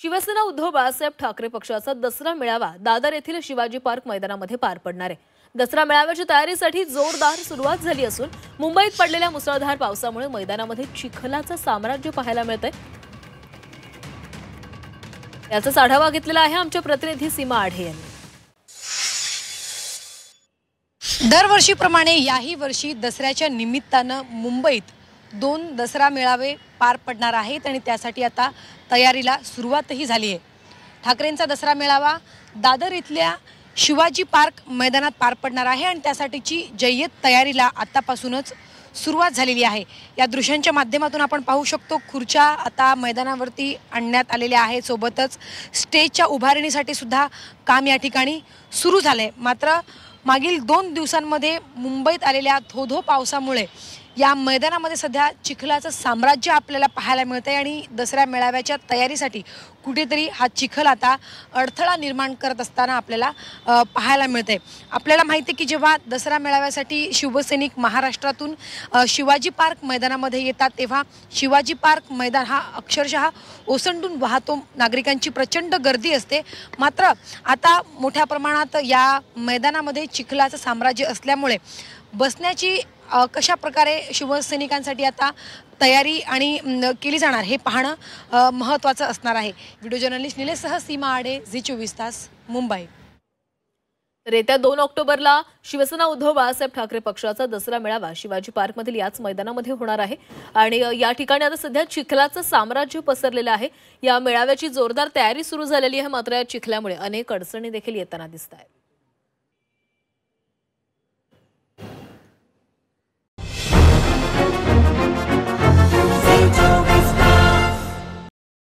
शिवसेना उद्धव बाळासाहेब ठाकरे पक्षाचा दसरा मेळावा दादर येथील शिवाजी पार्क मैदानामध्ये पार पडणार आहे। दसरा मेळाव्याच्या तयारीसाठी जोरदार सुरुवात झाली असून मुंबईत पडलेल्या मुसळधार पावसामुळे मैदानामध्ये चिखलाचं साम्राज्य पाहायला मिळतंय। याचाच आढावा घेतलेला आहे आमच्या प्रतिनिधी सीमा आढे यांनी। दरवर्षीप्रमाणे याही वर्षी दसऱ्याच्या निमित्तानं मुंबईत 2 दसरा मेळावे पार पडणार आहेत आणि त्यासाठी आता तयारीला सुरुवातही झाली आहे। ठाकरेंचा दसरा मेळावा दादर इथल्या शिवाजी पार्क मैदानात पार पडणार आहे आणि त्यासाठीची जय्यत तयारीला आतापासूनच सुरुवात झालेली आहे। या दृश्यांच्या माध्यमातून आपण पाहू शकतो खुर्च्या आता मैदानावरती आणण्यात आलेल्या आहेत, सोबतच स्टेजच्या उभारणीसाठी सुद्धा काम या ठिकाणी सुरू झाले। मात्र मागील 2 दिवसांमध्ये मुंबईत आलेल्या धो-धो पावसामुळे या मैदानामध्ये सध्या चिखलाचं साम्राज्य आपल्याला पाहायला मिळतंय आणि दसरा मेळाव्याच्या तयारीसाठी कुठेतरी हा चिखल आता अडथळा निर्माण करत असताना आपल्याला पाहायला मिळतंय। आपल्याला माहिती आहे की जेव्हा दसरा मेळाव्यासाठी शिवसैनिक महाराष्ट्रातून शिवाजी पार्क मैदानामध्ये येतात तेव्हा शिवाजी पार्क मैदान हा अक्षरशः ओसंडून वाहतो, नागरिकांची प्रचंड गर्दी असते। मात्र आता मोठ्या प्रमाणात या मैदानामध्ये चिखलाचं साम्राज्य असल्यामुळे बसण्याची कशा प्रकारे शिवसैनिकांसाठी आता तयारी आणि केली जाणार हे पाहणं महत्त्वाचं असणार आहे। व्हिडिओ जर्नलिस्ट निलेशसह सीमा आडे, झी24 तास, मुंबई। तर येत्या 2 ऑक्टोबरला शिवसेना उद्धव बाळासाहेब ठाकरे पक्षाचा दसरा मेळावा शिवाजी पार्कमधील याच मैदानामध्ये होणार आहे आणि या ठिकाणी आता सध्या चिखलाचं साम्राज्य पसरलेलं आहे। या मेळाव्याची जोरदार तयारी सुरू झालेली आहे, मात्र या चिखल्यामुळे अनेक अडचणी देखील येताना दिसत आहेत।